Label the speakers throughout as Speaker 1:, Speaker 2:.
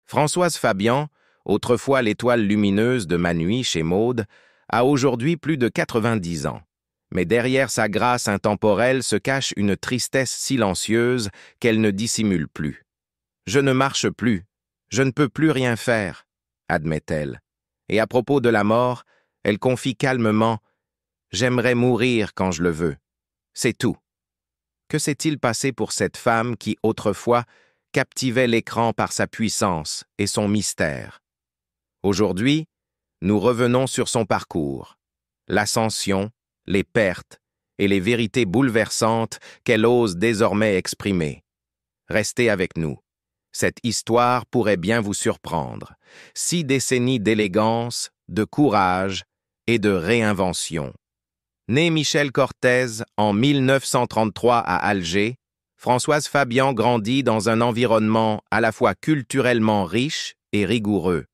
Speaker 1: Françoise Fabian, autrefois l'étoile lumineuse de Ma Nuit chez Maude, a aujourd'hui plus de 90 ans. Mais derrière sa grâce intemporelle se cache une tristesse silencieuse qu'elle ne dissimule plus. « Je ne marche plus, je ne peux plus rien faire », admet-elle. Et à propos de la mort, elle confie calmement « J'aimerais mourir quand je le veux. C'est tout ». Que s'est-il passé pour cette femme qui, autrefois, captivait l'écran par sa puissance et son mystère? Aujourd'hui, nous revenons sur son parcours, l'ascension, les pertes et les vérités bouleversantes qu'elle ose désormais exprimer. Restez avec nous. Cette histoire pourrait bien vous surprendre. 6 décennies d'élégance, de courage et de réinvention. Née Michel Cortez en 1933 à Alger, Françoise Fabian grandit dans un environnement à la fois culturellement riche et rigoureux.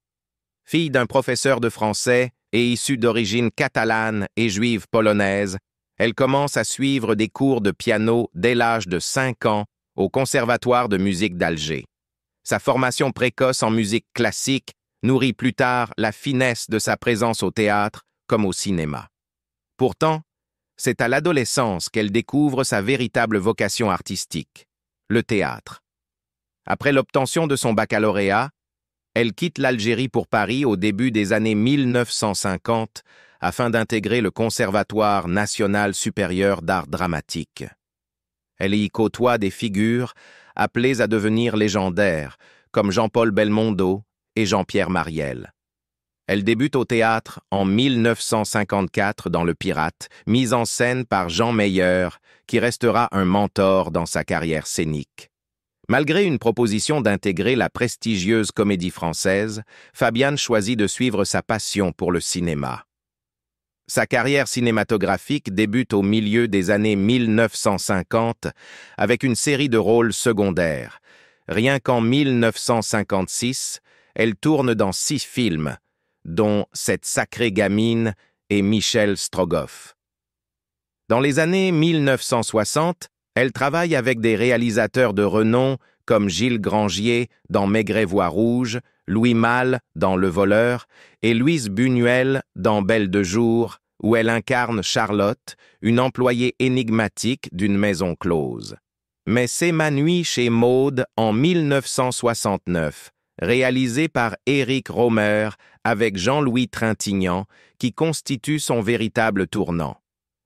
Speaker 1: Fille d'un professeur de français et issue d'origine catalane et juive polonaise, elle commence à suivre des cours de piano dès l'âge de 5 ans au Conservatoire de musique d'Alger. Sa formation précoce en musique classique nourrit plus tard la finesse de sa présence au théâtre comme au cinéma. Pourtant, c'est à l'adolescence qu'elle découvre sa véritable vocation artistique, le théâtre. Après l'obtention de son baccalauréat, elle quitte l'Algérie pour Paris au début des années 1950 afin d'intégrer le Conservatoire national supérieur d'art dramatique. Elle y côtoie des figures appelées à devenir légendaires, comme Jean-Paul Belmondo et Jean-Pierre Marielle. Elle débute au théâtre en 1954 dans Le Pirate, mise en scène par Jean Meyer, qui restera un mentor dans sa carrière scénique. Malgré une proposition d'intégrer la prestigieuse Comédie Française, Fabian choisit de suivre sa passion pour le cinéma. Sa carrière cinématographique débute au milieu des années 1950 avec une série de rôles secondaires. Rien qu'en 1956, elle tourne dans 6 films, dont Cette sacrée gamine et Michel Strogoff. Dans les années 1960, elle travaille avec des réalisateurs de renom comme Gilles Grangier dans Maigret voit rouge, Louis Malle dans Le Voleur et Louise Buñuel dans Belle de jour, où elle incarne Charlotte, une employée énigmatique d'une maison close. Mais c'est Ma Nuit chez Maude en 1969, réalisé par Éric Rohmer avec Jean-Louis Trintignant, qui constitue son véritable tournant.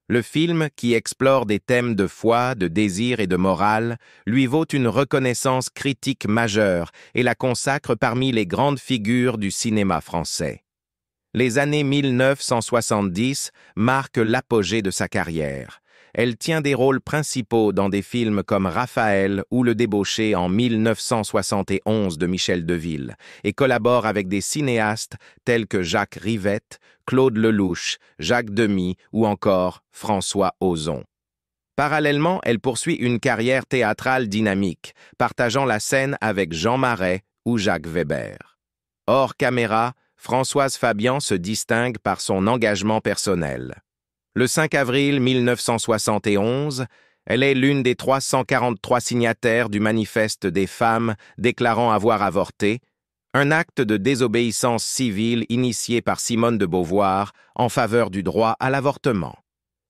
Speaker 1: Le film, qui explore des thèmes de foi, de désir et de morale, lui vaut une reconnaissance critique majeure et la consacre parmi les grandes figures du cinéma français. Les années 1970 marquent l'apogée de sa carrière. Elle tient des rôles principaux dans des films comme Raphaël ou Le Débauché en 1971 de Michel Deville et collabore avec des cinéastes tels que Jacques Rivette, Claude Lelouch, Jacques Demy ou encore François Ozon. Parallèlement, elle poursuit une carrière théâtrale dynamique, partageant la scène avec Jean Marais ou Jacques Weber. Hors caméra, Françoise Fabian se distingue par son engagement personnel. Le 5 avril 1971, elle est l'une des 343 signataires du Manifeste des femmes déclarant avoir avorté, un acte de désobéissance civile initié par Simone de Beauvoir en faveur du droit à l'avortement.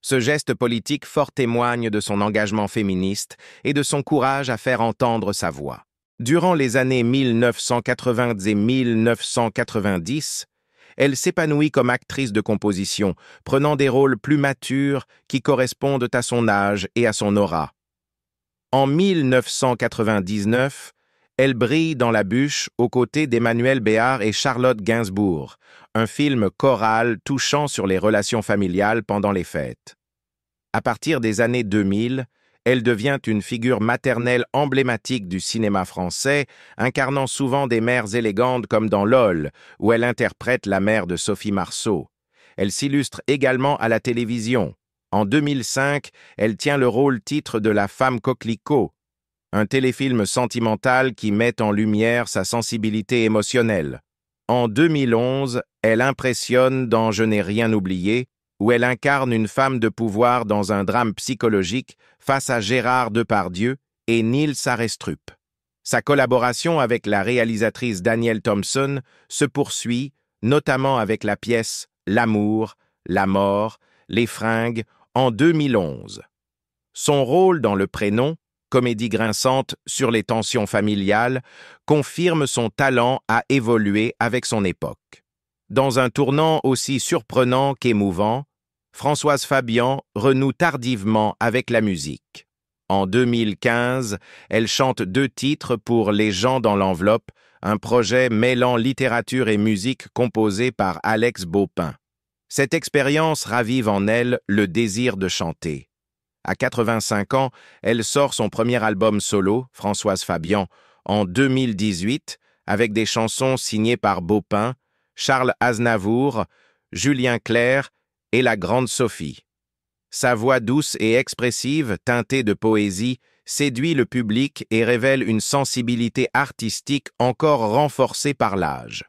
Speaker 1: Ce geste politique fort témoigne de son engagement féministe et de son courage à faire entendre sa voix. Durant les années 1980 et 1990, elle s'épanouit comme actrice de composition, prenant des rôles plus matures qui correspondent à son âge et à son aura. En 1999, elle brille dans La Bûche aux côtés d'Emmanuel Béard et Charlotte Gainsbourg, un film choral touchant sur les relations familiales pendant les fêtes. À partir des années 2000, elle devient une figure maternelle emblématique du cinéma français, incarnant souvent des mères élégantes comme dans LOL, où elle interprète la mère de Sophie Marceau. Elle s'illustre également à la télévision. En 2005, elle tient le rôle-titre de La femme coquelicot, un téléfilm sentimental qui met en lumière sa sensibilité émotionnelle. En 2011, elle impressionne dans Je n'ai rien oublié, où elle incarne une femme de pouvoir dans un drame psychologique face à Gérard Depardieu et Nils Arestrup. Sa collaboration avec la réalisatrice Danielle Thompson se poursuit, notamment avec la pièce L'amour, la mort, les fringues en 2011. Son rôle dans Le Prénom, comédie grinçante sur les tensions familiales, confirme son talent à évoluer avec son époque. Dans un tournant aussi surprenant qu'émouvant, Françoise Fabian renoue tardivement avec la musique. En 2015, elle chante 2 titres pour Les gens dans l'enveloppe, un projet mêlant littérature et musique composé par Alex Baupin. Cette expérience ravive en elle le désir de chanter. À 85 ans, elle sort son premier album solo, Françoise Fabian, en 2018, avec des chansons signées par Baupin, Charles Aznavour, Julien Clerc et la grande Sophie. Sa voix douce et expressive, teintée de poésie, séduit le public et révèle une sensibilité artistique encore renforcée par l'âge.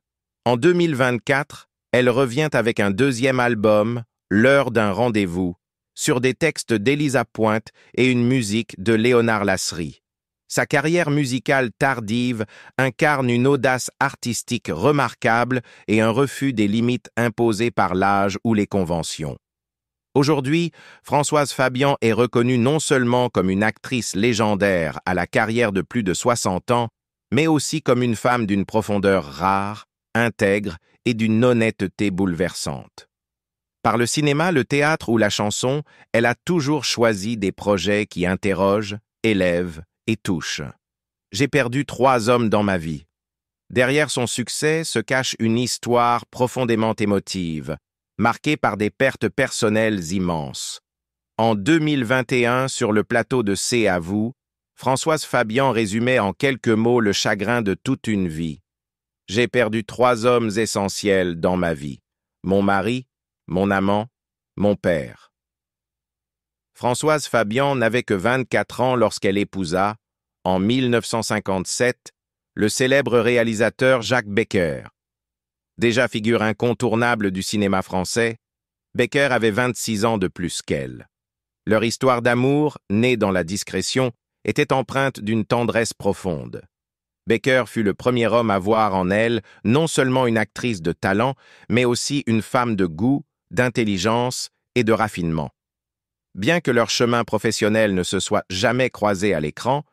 Speaker 1: En 2024, elle revient avec un 2e album, L'heure d'un rendez-vous, sur des textes d'Élisa Pointe et une musique de Léonard Lasserie. Sa carrière musicale tardive incarne une audace artistique remarquable et un refus des limites imposées par l'âge ou les conventions. Aujourd'hui, Françoise Fabian est reconnue non seulement comme une actrice légendaire à la carrière de plus de 60 ans, mais aussi comme une femme d'une profondeur rare, intègre et d'une honnêteté bouleversante. Par le cinéma, le théâtre ou la chanson, elle a toujours choisi des projets qui interrogent, élèvent et touchent. J'ai perdu 3 hommes dans ma vie. Derrière son succès se cache une histoire profondément émotive, marquée par des pertes personnelles immenses. En 2021, sur le plateau de C'est à vous, Françoise Fabian résumait en quelques mots le chagrin de toute une vie. J'ai perdu 3 hommes essentiels dans ma vie. Mon mari, mon amant, mon père. Françoise Fabian n'avait que 24 ans lorsqu'elle épousa, en 1957, le célèbre réalisateur Jacques Becker. Déjà figure incontournable du cinéma français, Becker avait 26 ans de plus qu'elle. Leur histoire d'amour, née dans la discrétion, était empreinte d'une tendresse profonde. Becker fut le premier homme à voir en elle non seulement une actrice de talent, mais aussi une femme de goût, d'intelligence et de raffinement. Bien que leur chemin professionnel ne se soit jamais croisé à l'écran,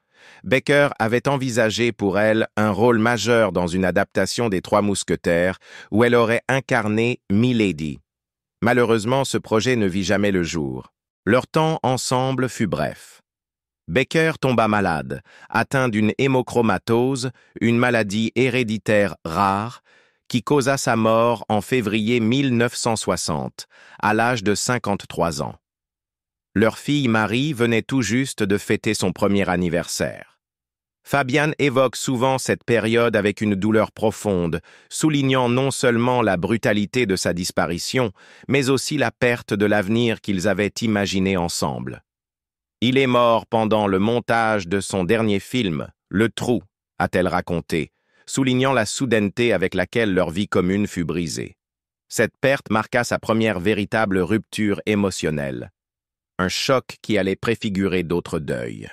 Speaker 1: Becker avait envisagé pour elle un rôle majeur dans une adaptation des Trois Mousquetaires où elle aurait incarné Milady. Malheureusement, ce projet ne vit jamais le jour. Leur temps ensemble fut bref. Becker tomba malade, atteint d'une hémochromatose, une maladie héréditaire rare, qui causa sa mort en février 1960, à l'âge de 53 ans. Leur fille Marie venait tout juste de fêter son premier anniversaire. Fabian évoque souvent cette période avec une douleur profonde, soulignant non seulement la brutalité de sa disparition, mais aussi la perte de l'avenir qu'ils avaient imaginé ensemble. Il est mort pendant le montage de son dernier film, Le Trou, a-t-elle raconté, soulignant la soudaineté avec laquelle leur vie commune fut brisée. Cette perte marqua sa première véritable rupture émotionnelle. Un choc qui allait préfigurer d'autres deuils.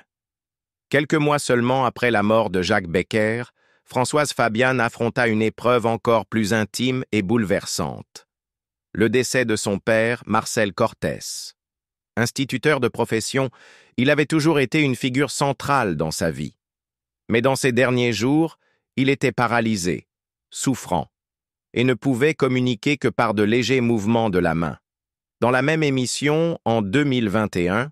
Speaker 1: Quelques mois seulement après la mort de Jacques Becker, Françoise Fabian affronta une épreuve encore plus intime et bouleversante. Le décès de son père, Marcel Cortès. Instituteur de profession, il avait toujours été une figure centrale dans sa vie. Mais dans ses derniers jours, il était paralysé, souffrant, et ne pouvait communiquer que par de légers mouvements de la main. Dans la même émission, en 2021,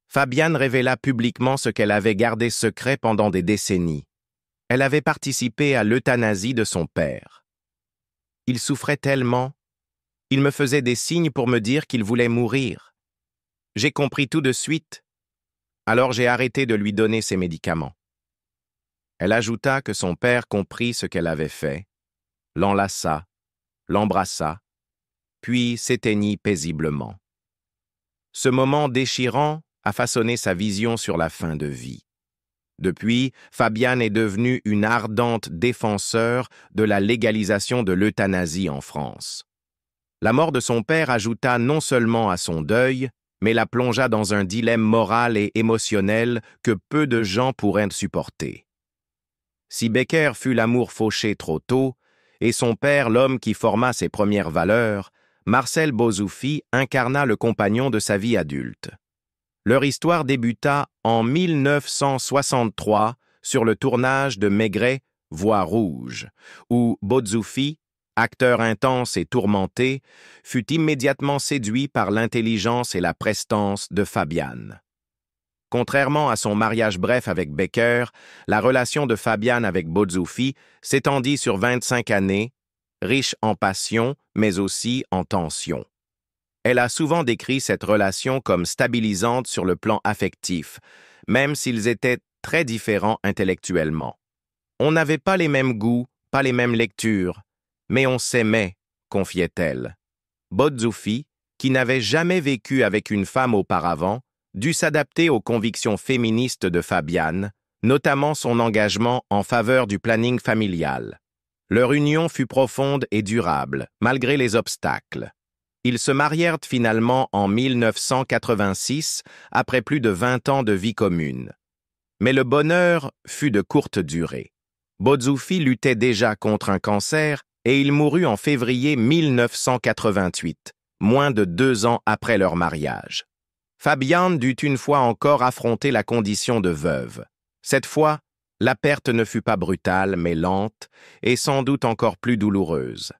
Speaker 1: Fabian révéla publiquement ce qu'elle avait gardé secret pendant des décennies. Elle avait participé à l'euthanasie de son père. Il souffrait tellement. Il me faisait des signes pour me dire qu'il voulait mourir. J'ai compris tout de suite. Alors j'ai arrêté de lui donner ses médicaments. Elle ajouta que son père comprit ce qu'elle avait fait, l'enlaça, l'embrassa, puis s'éteignit paisiblement. Ce moment déchirant a façonné sa vision sur la fin de vie. Depuis, Fabian est devenue une ardente défenseur de la légalisation de l'euthanasie en France. La mort de son père ajouta non seulement à son deuil, mais la plongea dans un dilemme moral et émotionnel que peu de gens pourraient supporter. Si Becker fut l'amour fauché trop tôt, et son père l'homme qui forma ses premières valeurs, Marcel Bozzoufi incarna le compagnon de sa vie adulte. Leur histoire débuta en 1963 sur le tournage de Maigret, Voix rouge, où Bozzoufi, acteur intense et tourmenté, fut immédiatement séduit par l'intelligence et la prestance de Fabiane. Contrairement à son mariage bref avec Becker, la relation de Fabiane avec Bozzoufi s'étendit sur 25 années, riche en passion, mais aussi en tension. Elle a souvent décrit cette relation comme stabilisante sur le plan affectif, même s'ils étaient très différents intellectuellement. On n'avait pas les mêmes goûts, pas les mêmes lectures, mais on s'aimait, confiait-elle. Bozzoufi, qui n'avait jamais vécu avec une femme auparavant, dut s'adapter aux convictions féministes de Fabiane, notamment son engagement en faveur du planning familial. Leur union fut profonde et durable, malgré les obstacles. Ils se marièrent finalement en 1986, après plus de 20 ans de vie commune. Mais le bonheur fut de courte durée. Bozzoufi luttait déjà contre un cancer et il mourut en février 1988, moins de 2 ans après leur mariage. Fabiane dut une fois encore affronter la condition de veuve. Cette fois, la perte ne fut pas brutale, mais lente, et sans doute encore plus douloureuse.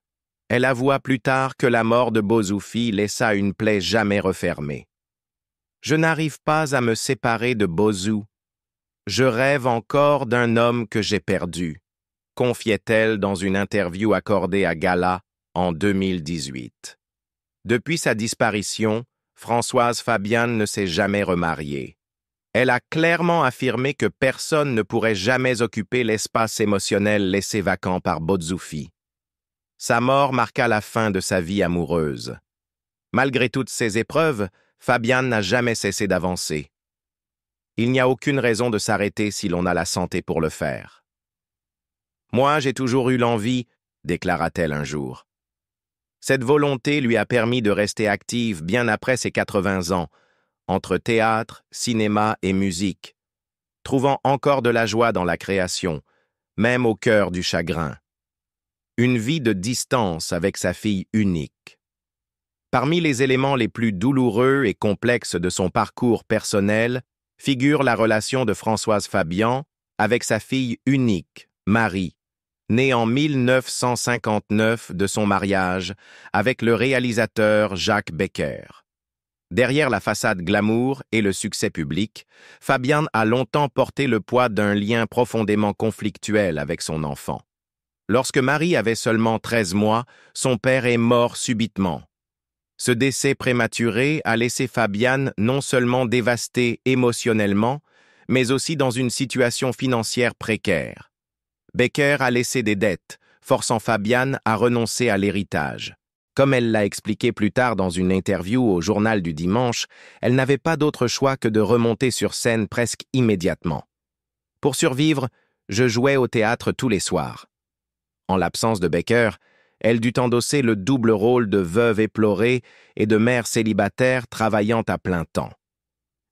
Speaker 1: Elle avoua plus tard que la mort de Bozzoufi laissa une plaie jamais refermée. « Je n'arrive pas à me séparer de Bozzou. Je rêve encore d'un homme que j'ai perdu », confiait-elle dans une interview accordée à Gala en 2018. Depuis sa disparition, Françoise Fabiane ne s'est jamais remariée. Elle a clairement affirmé que personne ne pourrait jamais occuper l'espace émotionnel laissé vacant par Bozzoufi. Sa mort marqua la fin de sa vie amoureuse. Malgré toutes ces épreuves, Fabiane n'a jamais cessé d'avancer. Il n'y a aucune raison de s'arrêter si l'on a la santé pour le faire. « Moi, j'ai toujours eu l'envie, » déclara-t-elle un jour. Cette volonté lui a permis de rester active bien après ses 80 ans, entre théâtre, cinéma et musique, trouvant encore de la joie dans la création, même au cœur du chagrin. Une vie de distance avec sa fille unique. Parmi les éléments les plus douloureux et complexes de son parcours personnel figure la relation de Françoise Fabian avec sa fille unique, Marie, née en 1959 de son mariage avec le réalisateur Jacques Becker. Derrière la façade glamour et le succès public, Fabiane a longtemps porté le poids d'un lien profondément conflictuel avec son enfant. Lorsque Marie avait seulement 13 mois, son père est mort subitement. Ce décès prématuré a laissé Fabiane non seulement dévastée émotionnellement, mais aussi dans une situation financière précaire. Becker a laissé des dettes, forçant Fabiane à renoncer à l'héritage. Comme elle l'a expliqué plus tard dans une interview au Journal du Dimanche, elle n'avait pas d'autre choix que de remonter sur scène presque immédiatement. Pour survivre, je jouais au théâtre tous les soirs. En l'absence de Becker, elle dut endosser le double rôle de veuve éplorée et de mère célibataire travaillant à plein temps.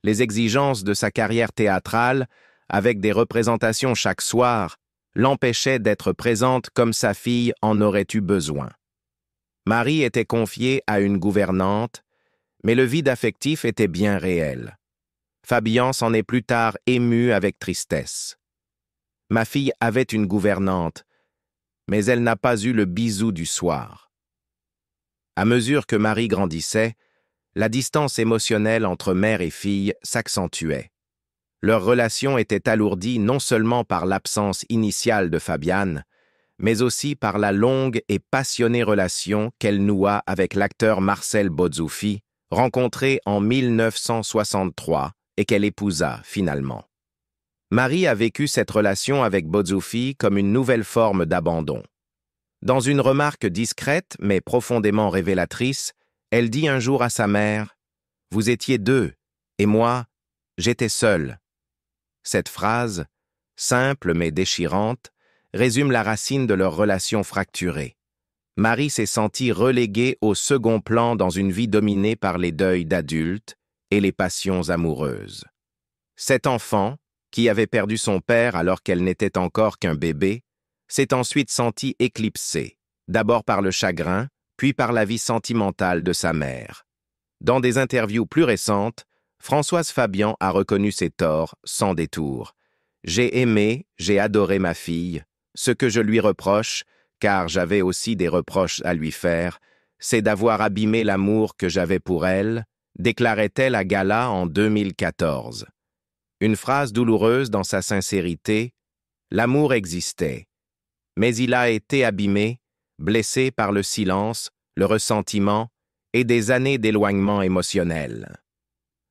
Speaker 1: Les exigences de sa carrière théâtrale, avec des représentations chaque soir, l'empêchaient d'être présente comme sa fille en aurait eu besoin. Marie était confiée à une gouvernante, mais le vide affectif était bien réel. Fabian s'en est plus tard ému avec tristesse. « Ma fille avait une gouvernante, mais elle n'a pas eu le bisou du soir. » À mesure que Marie grandissait, la distance émotionnelle entre mère et fille s'accentuait. Leur relation était alourdie non seulement par l'absence initiale de Fabiane, mais aussi par la longue et passionnée relation qu'elle noua avec l'acteur Marcel Bozzoufi, rencontré en 1963 et qu'elle épousa finalement. Marie a vécu cette relation avec Bozzoufi comme une nouvelle forme d'abandon. Dans une remarque discrète mais profondément révélatrice, elle dit un jour à sa mère « Vous étiez deux, et moi, j'étais seule. » Cette phrase, simple mais déchirante, résume la racine de leur relation fracturée. Marie s'est sentie reléguée au second plan dans une vie dominée par les deuils d'adultes et les passions amoureuses. Cet enfant, qui avait perdu son père alors qu'elle n'était encore qu'un bébé, s'est ensuite sentie éclipsée, d'abord par le chagrin, puis par la vie sentimentale de sa mère. Dans des interviews plus récentes, Françoise Fabian a reconnu ses torts sans détour. « J'ai aimé, j'ai adoré ma fille. Ce que je lui reproche, car j'avais aussi des reproches à lui faire, c'est d'avoir abîmé l'amour que j'avais pour elle », déclarait-elle à Gala en 2014. Une phrase douloureuse dans sa sincérité, l'amour existait, mais il a été abîmé, blessé par le silence, le ressentiment et des années d'éloignement émotionnel.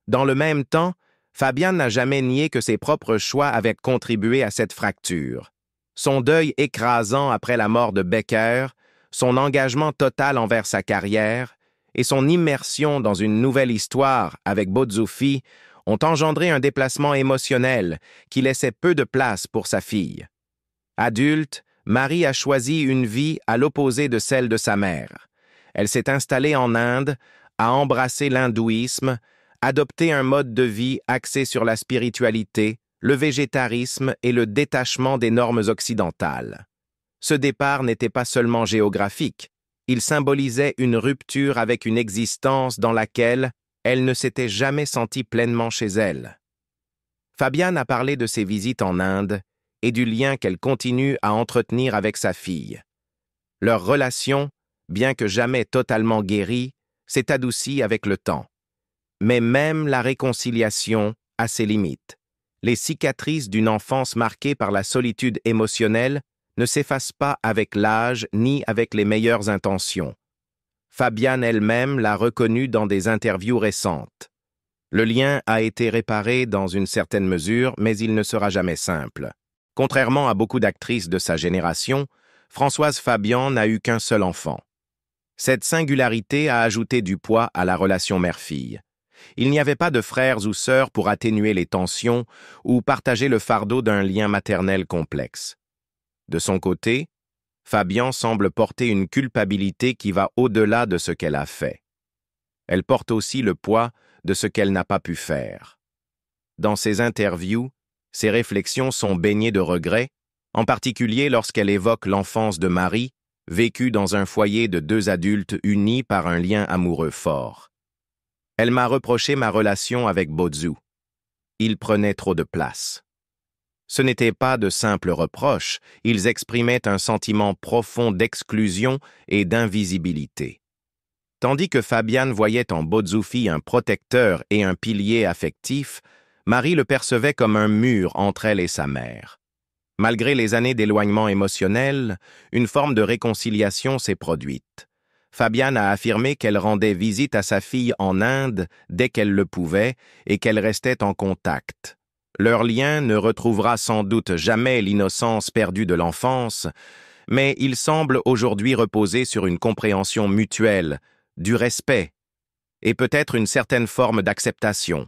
Speaker 1: Dans le même temps, Fabian n'a jamais nié que ses propres choix avaient contribué à cette fracture. Son deuil écrasant après la mort de Becker, son engagement total envers sa carrière et son immersion dans une nouvelle histoire avec Bozzufi ont engendré un déplacement émotionnel qui laissait peu de place pour sa fille. Adulte, Marie a choisi une vie à l'opposé de celle de sa mère. Elle s'est installée en Inde, a embrassé l'hindouisme, adopté un mode de vie axé sur la spiritualité, le végétarisme et le détachement des normes occidentales. Ce départ n'était pas seulement géographique, il symbolisait une rupture avec une existence dans laquelle elle ne s'était jamais sentie pleinement chez elle. Fabian a parlé de ses visites en Inde et du lien qu'elle continue à entretenir avec sa fille. Leur relation, bien que jamais totalement guérie, s'est adoucie avec le temps. Mais même la réconciliation a ses limites. Les cicatrices d'une enfance marquée par la solitude émotionnelle ne s'effacent pas avec l'âge ni avec les meilleures intentions. Fabian elle-même l'a reconnu dans des interviews récentes. Le lien a été réparé dans une certaine mesure, mais il ne sera jamais simple. Contrairement à beaucoup d'actrices de sa génération, Françoise Fabian n'a eu qu'un seul enfant. Cette singularité a ajouté du poids à la relation mère-fille. Il n'y avait pas de frères ou sœurs pour atténuer les tensions ou partager le fardeau d'un lien maternel complexe. De son côté, Fabian semble porter une culpabilité qui va au-delà de ce qu'elle a fait. Elle porte aussi le poids de ce qu'elle n'a pas pu faire. Dans ses interviews, ses réflexions sont baignées de regrets, en particulier lorsqu'elle évoque l'enfance de Marie, vécue dans un foyer de deux adultes unis par un lien amoureux fort. Elle m'a reproché ma relation avec Bozzu. Il prenait trop de place. Ce n'étaient pas de simples reproches, ils exprimaient un sentiment profond d'exclusion et d'invisibilité. Tandis que Fabian voyait en Bozzufi un protecteur et un pilier affectif, Marie le percevait comme un mur entre elle et sa mère. Malgré les années d'éloignement émotionnel, une forme de réconciliation s'est produite. Fabian a affirmé qu'elle rendait visite à sa fille en Inde dès qu'elle le pouvait et qu'elle restait en contact. Leur lien ne retrouvera sans doute jamais l'innocence perdue de l'enfance, mais il semble aujourd'hui reposer sur une compréhension mutuelle, du respect, et peut-être une certaine forme d'acceptation.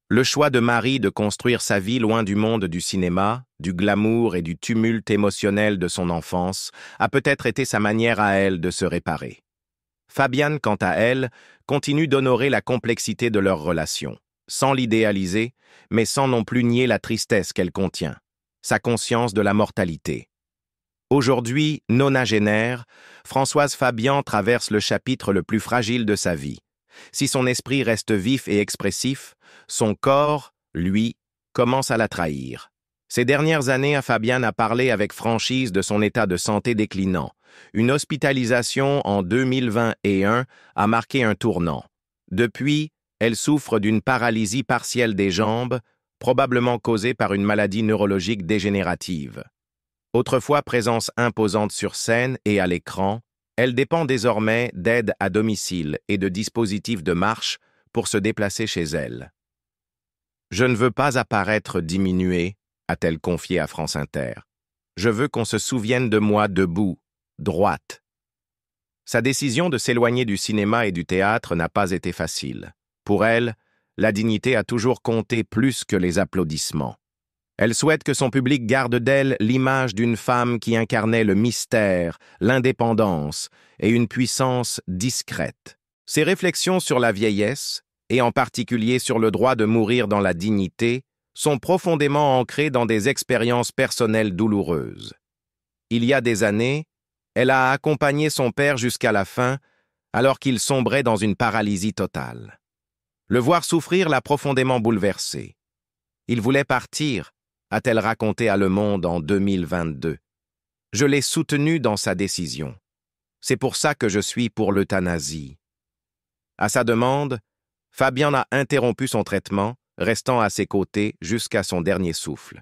Speaker 1: Le choix de Marie de construire sa vie loin du monde du cinéma, du glamour et du tumulte émotionnel de son enfance a peut-être été sa manière à elle de se réparer. Fabian, quant à elle, continue d'honorer la complexité de leur relation, sans l'idéaliser, mais sans non plus nier la tristesse qu'elle contient, sa conscience de la mortalité. Aujourd'hui, nonagénaire, Françoise Fabian traverse le chapitre le plus fragile de sa vie. Si son esprit reste vif et expressif, son corps, lui, commence à la trahir. Ces dernières années, Fabian a parlé avec franchise de son état de santé déclinant. Une hospitalisation en 2021 a marqué un tournant. Depuis, elle souffre d'une paralysie partielle des jambes, probablement causée par une maladie neurologique dégénérative. Autrefois présence imposante sur scène et à l'écran, elle dépend désormais d'aide à domicile et de dispositifs de marche pour se déplacer chez elle. « Je ne veux pas apparaître diminuée », a-t-elle confié à France Inter. « Je veux qu'on se souvienne de moi debout, droite. » Sa décision de s'éloigner du cinéma et du théâtre n'a pas été facile. Pour elle, la dignité a toujours compté plus que les applaudissements. Elle souhaite que son public garde d'elle l'image d'une femme qui incarnait le mystère, l'indépendance et une puissance discrète. Ses réflexions sur la vieillesse, et en particulier sur le droit de mourir dans la dignité, sont profondément ancrées dans des expériences personnelles douloureuses. Il y a des années, elle a accompagné son père jusqu'à la fin, alors qu'il sombrait dans une paralysie totale. Le voir souffrir l'a profondément bouleversé. Il voulait partir, a-t-elle raconté à Le Monde en 2022. Je l'ai soutenu dans sa décision. C'est pour ça que je suis pour l'euthanasie. À sa demande, Fabian a interrompu son traitement, restant à ses côtés jusqu'à son dernier souffle.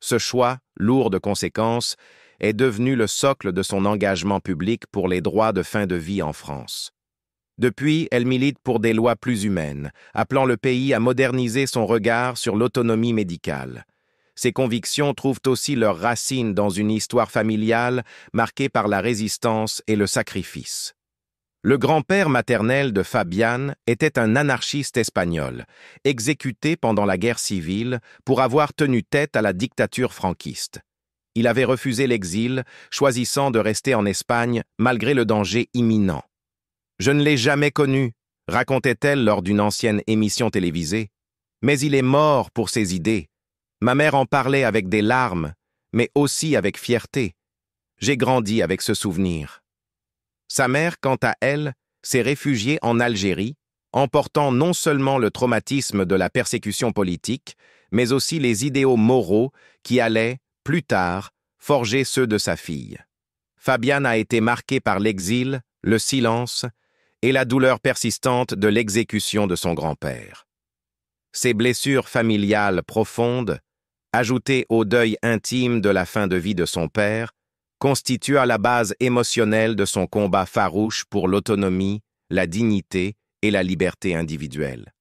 Speaker 1: Ce choix, lourd de conséquences, est devenu le socle de son engagement public pour les droits de fin de vie en France. Depuis, elle milite pour des lois plus humaines, appelant le pays à moderniser son regard sur l'autonomie médicale. Ses convictions trouvent aussi leurs racines dans une histoire familiale marquée par la résistance et le sacrifice. Le grand-père maternel de Fabian était un anarchiste espagnol, exécuté pendant la guerre civile pour avoir tenu tête à la dictature franquiste. Il avait refusé l'exil, choisissant de rester en Espagne malgré le danger imminent. « Je ne l'ai jamais connu », racontait-elle lors d'une ancienne émission télévisée. « Mais il est mort pour ses idées. Ma mère en parlait avec des larmes, mais aussi avec fierté. J'ai grandi avec ce souvenir. » Sa mère, quant à elle, s'est réfugiée en Algérie, emportant non seulement le traumatisme de la persécution politique, mais aussi les idéaux moraux qui allaient, plus tard, forger ceux de sa fille. Fabian a été marqué par l'exil, le silence et la douleur persistante de l'exécution de son grand-père. Ces blessures familiales profondes, ajoutées au deuil intime de la fin de vie de son père, constituent la base émotionnelle de son combat farouche pour l'autonomie, la dignité et la liberté individuelle.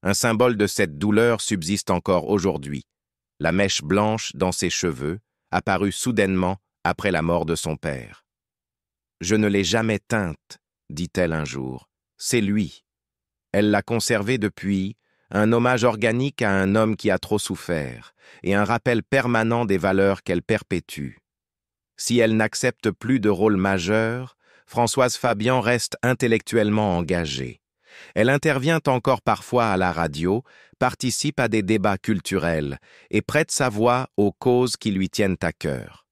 Speaker 1: Un symbole de cette douleur subsiste encore aujourd'hui, la mèche blanche dans ses cheveux, apparue soudainement après la mort de son père. « Je ne l'ai jamais teinte, dit-elle un jour. C'est lui. » Elle l'a conservé depuis, un hommage organique à un homme qui a trop souffert, et un rappel permanent des valeurs qu'elle perpétue. Si elle n'accepte plus de rôle majeur, Françoise Fabian reste intellectuellement engagée. Elle intervient encore parfois à la radio, participe à des débats culturels et prête sa voix aux causes qui lui tiennent à cœur.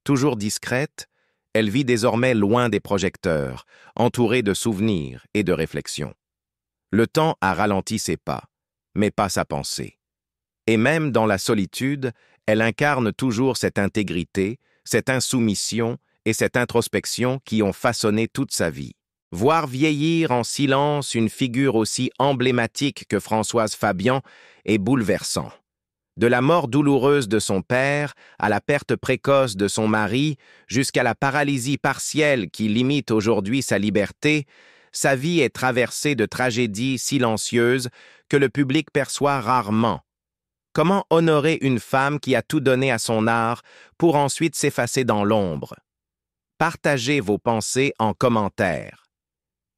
Speaker 1: Toujours discrète, elle vit désormais loin des projecteurs, entourée de souvenirs et de réflexions. Le temps a ralenti ses pas, mais pas sa pensée. Et même dans la solitude, elle incarne toujours cette intégrité, cette insoumission et cette introspection qui ont façonné toute sa vie. Voir vieillir en silence une figure aussi emblématique que Françoise Fabian est bouleversant. De la mort douloureuse de son père, à la perte précoce de son mari, jusqu'à la paralysie partielle qui limite aujourd'hui sa liberté, sa vie est traversée de tragédies silencieuses que le public perçoit rarement. Comment honorer une femme qui a tout donné à son art pour ensuite s'effacer dans l'ombre? Partagez vos pensées en commentaire.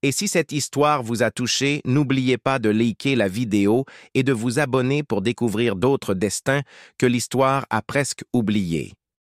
Speaker 1: Et si cette histoire vous a touché, n'oubliez pas de liker la vidéo et de vous abonner pour découvrir d'autres destins que l'histoire a presque oubliés.